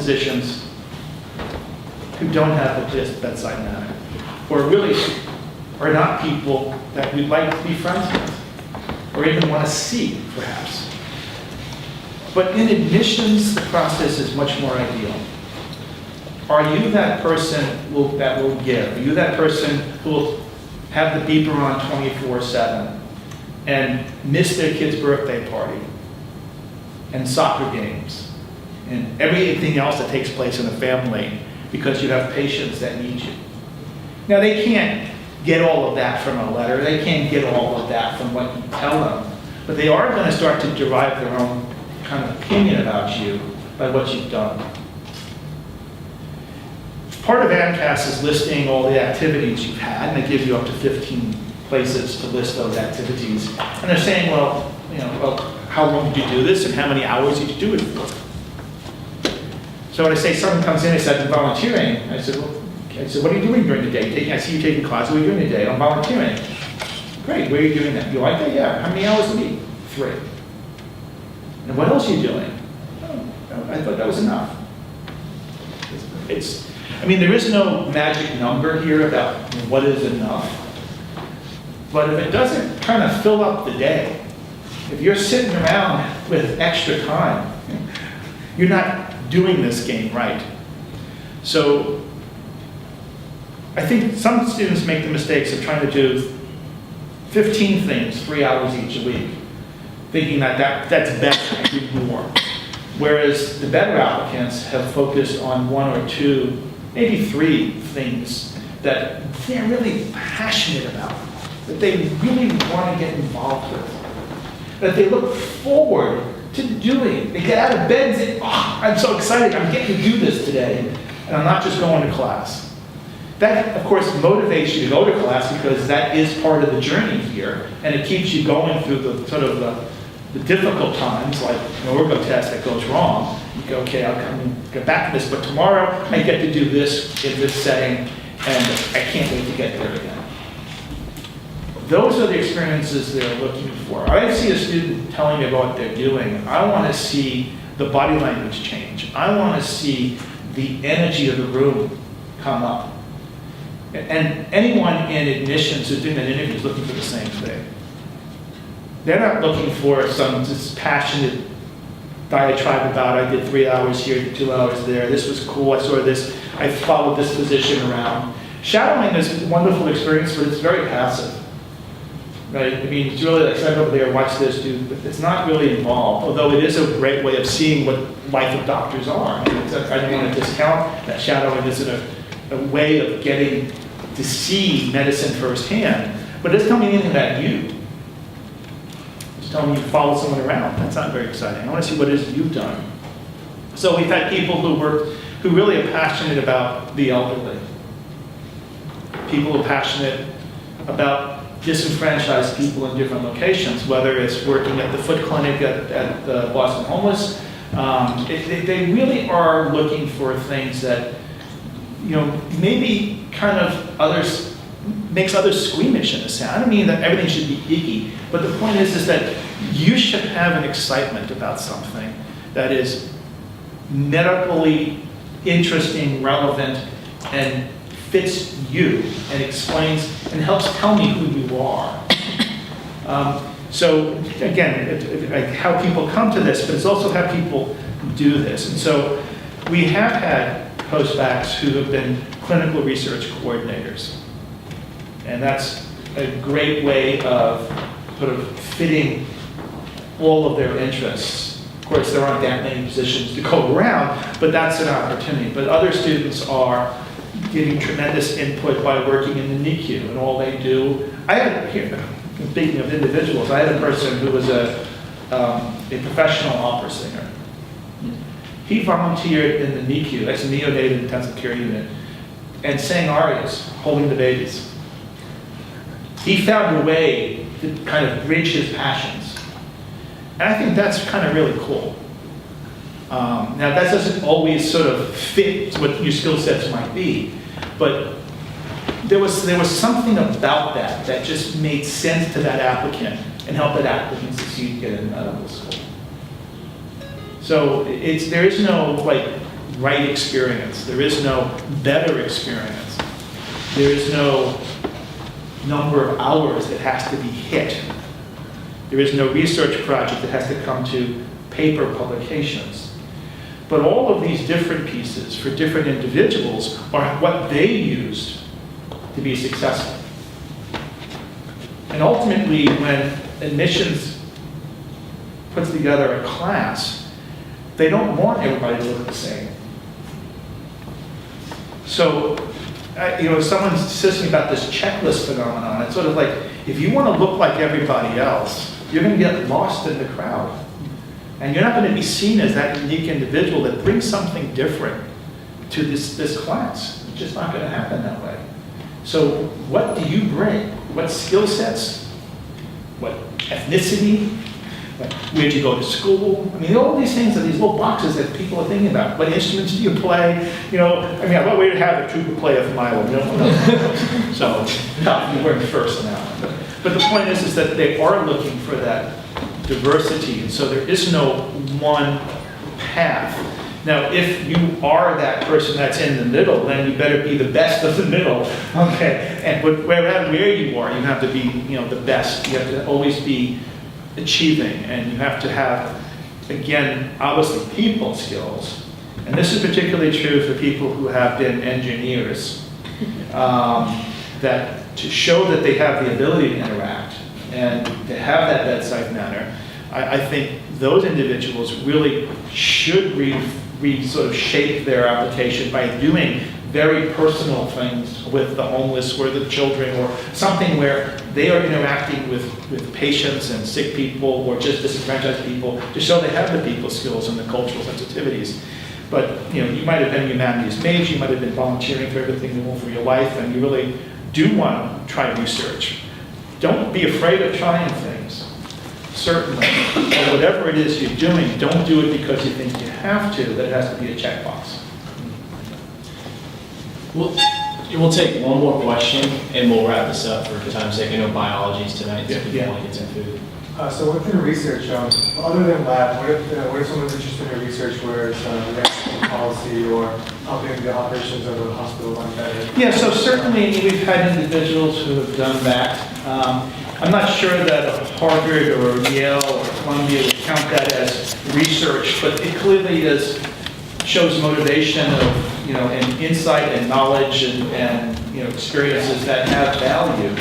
physicians who don't have the bedside manner, or really are not people that we'd like to be friends with, or even want to see, perhaps. But in admissions, the process is much more ideal. Are you that person that will give? Are you that person who will have the beeper on 24/7 and miss their kid's birthday party and soccer games and everything else that takes place in a family because you have patients that need you? Now, they can't get all of that from a letter. They can't get all of that from what you tell them. But they are going to start to derive their own kind of opinion about you by what you've done. Part of AMCAS is listing all the activities you've had, and it gives you up to 15 places to list those activities. And they're saying, well, how long did you do this, and how many hours did you do it for? So when I say someone comes in and says, I'm volunteering, I said, what are you doing during the day? I see you taking classes. What are you doing today? I'm volunteering. Great, where are you doing that? You like that? Yeah. How many hours a week? 3. And what else are you doing? Oh, I thought that was enough. There is no magic number here about what is enough. But if it doesn't kind of fill up the day, if you're sitting around with extra time, you're not doing this game right. So I think some students make the mistakes of trying to do 15 things, 3 hours each a week, thinking that's better, I do more. Whereas the better applicants have focused on 1 or 2, maybe 3 things that they're really passionate about, that they really want to get involved with, that they look forward to doing. They get out of bed and say, oh, I'm so excited, I'm getting to do this today, and I'm not just going to class. That, of course, motivates you to go to class because that is part of the journey here, and it keeps you going through the sort of the difficult times, like an orgo test that goes wrong. You go, okay, I'll come and get back to this, but tomorrow I get to do this in this setting, and I can't wait to get there again. Those are the experiences they're looking for. I see a student telling me about what they're doing. I want to see the body language change. I want to see the energy of the room come up. And anyone in admissions who's doing that interview is looking for the same thing. They're not looking for some just passionate diatribe about, I did 3 hours here, 2 hours there, this was cool, I saw this, I followed this position around. Shadowing is a wonderful experience, but it's very passive. Right? It's really like, stand over there, watch this, but it's not really involved, although it is a great way of seeing what life of doctors are. I don't want to discount that shadowing isn't a way of getting to see medicine firsthand, but it doesn't tell me anything about you. It's telling me you follow someone around. That's not very exciting. I want to see what it is you've done. So we've had people who really are passionate about the elderly. People who are passionate about disenfranchised people in different locations, whether it's working at the foot clinic at the Boston Homeless. They really are looking for things that maybe kind of makes others squeamish in a sense. I don't mean that everything should be icky, but the point is that you should have an excitement about something that is medically interesting, relevant, and fits you, and explains and helps tell me who you are. So again, how people come to this, but it's also how people do this. And so we have had postbacks who have been clinical research coordinators. And that's a great way of sort of fitting all of their interests. Of course, there aren't that many positions to go around, but that's an opportunity. But other students are giving tremendous input by working in the NICU, and all they do. Speaking of individuals, I had a person who was a professional opera singer. He volunteered in the NICU, that's a neonatal intensive care unit, and sang arias, holding the babies. He found a way to kind of bridge his passions. And I think that's kind of really cool. Now that doesn't always sort of fit what your skill sets might be, but there was something about that just made sense to that applicant and helped that applicant succeed to get into medical school. So there is no right experience. There is no better experience. There is no number of hours that has to be hit. There is no research project that has to come to paper publications. But all of these different pieces for different individuals are what they used to be successful. And ultimately, when admissions puts together a class, they don't want everybody to look the same. So, someone says to me about this checklist phenomenon. It's sort of like, if you want to look like everybody else, you're going to get lost in the crowd. And you're not going to be seen as that unique individual that brings something different to this class. It's just not going to happen that way. So what do you bring? What skill sets? What ethnicity? Where'd you go to school? I mean, all these things are these little boxes that people are thinking about. What instruments do you play? What way to have a tuba play a mile? So, no, you weren't first on that one. But the point is that they are looking for that diversity, and so there is no one path. Now, if you are that person that's in the middle, then you better be the best of the middle, okay? And wherever you are, you have to be, the best. You have to always be achieving, and you have to have, again, obviously people skills. And this is particularly true for people who have been engineers, that to show that they have the ability to interact and to have that bedside manner, I think those individuals really should sort of shape their application by doing very personal things with the homeless or the children, or something where they are interacting with patients and sick people or just disenfranchised people to show they have the people skills and the cultural sensitivities. But you might have been a humanities major, you might have been volunteering for everything you want for your life, and you really do want to try research. Don't be afraid of trying things, certainly. But whatever it is you're doing, don't do it because you think you have to, that it has to be a checkbox. We'll take one more question, and we'll wrap this up for time's sake. I know biology's tonight, so people want to get some food. So within research, other than lab, what if someone's interested in research where it's policy or helping the operations of a hospital run better? Yeah, so certainly we've had individuals who have done that. I'm not sure that Harvard or Yale or Columbia would count that as research, but it clearly shows motivation of, and insight and knowledge and experiences that have value.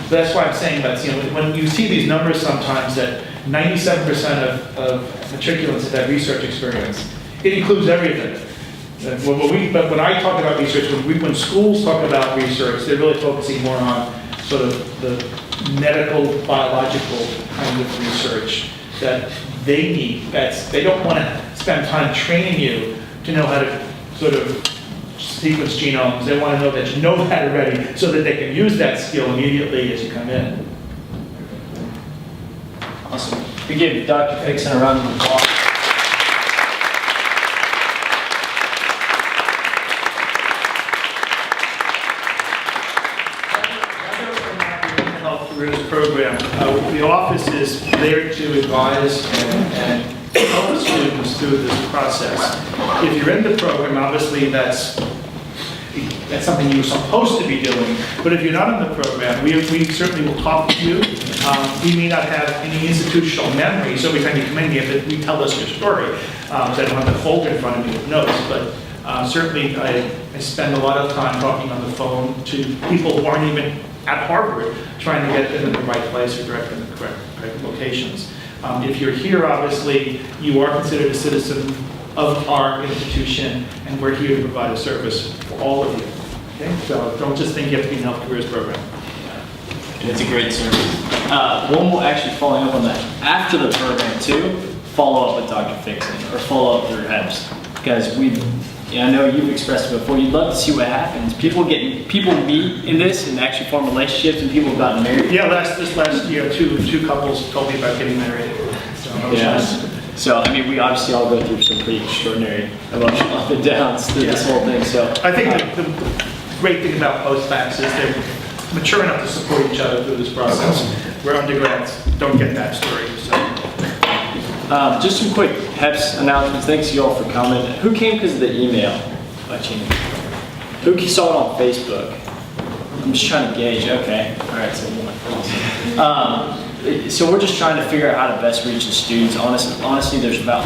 That's why I'm saying that, when you see these numbers sometimes that 97% of matriculants have had research experience, it includes everything. But when I talk about research, when schools talk about research, they're really focusing more on sort of the medical, biological kind of research that they need. They don't want to spend time training you to know how to sort of sequence genomes. They want to know that you know that already so that they can use that skill immediately as you come in. Awesome. We give Dr. Fixsen a round of applause. Health Careers Program. The office is there to advise and help students through this process. If you're in the program, obviously that's something you're supposed to be doing. But if you're not in the program, we certainly will talk to you. We may not have any institutional memory, so every time you come in, you have to retell us your story. I don't have the folder in front of me with notes, but certainly I spend a lot of time talking on the phone to people who aren't even at Harvard, trying to get them in the right place or direct them to the correct locations. If you're here, obviously, you are considered a citizen of our institution, and we're here to provide a service for all of you. Okay? So don't just think you have to be in the Health Careers Program. And it's a great service. One more, actually following up on that, after the program too, follow up with Dr. Fixsen or follow up through HEBS. Because I know you've expressed it before, you'd love to see what happens. People meet in this and actually form relationships, and people have gotten married. Yeah, this last year, two couples told me about getting married. So, we obviously all go through some pretty extraordinary emotional up and downs through this whole thing. So I think the great thing about postbacks is they're mature enough to support each other through this process. Where undergrads don't get that story. So. Just some quick HEPS announcements. Thanks you all for coming. Who came because of the email by chance? Who saw it on Facebook? I'm just trying to gauge. Okay. All right. So one. So we're just trying to figure out how to best reach the students. Honestly, there's about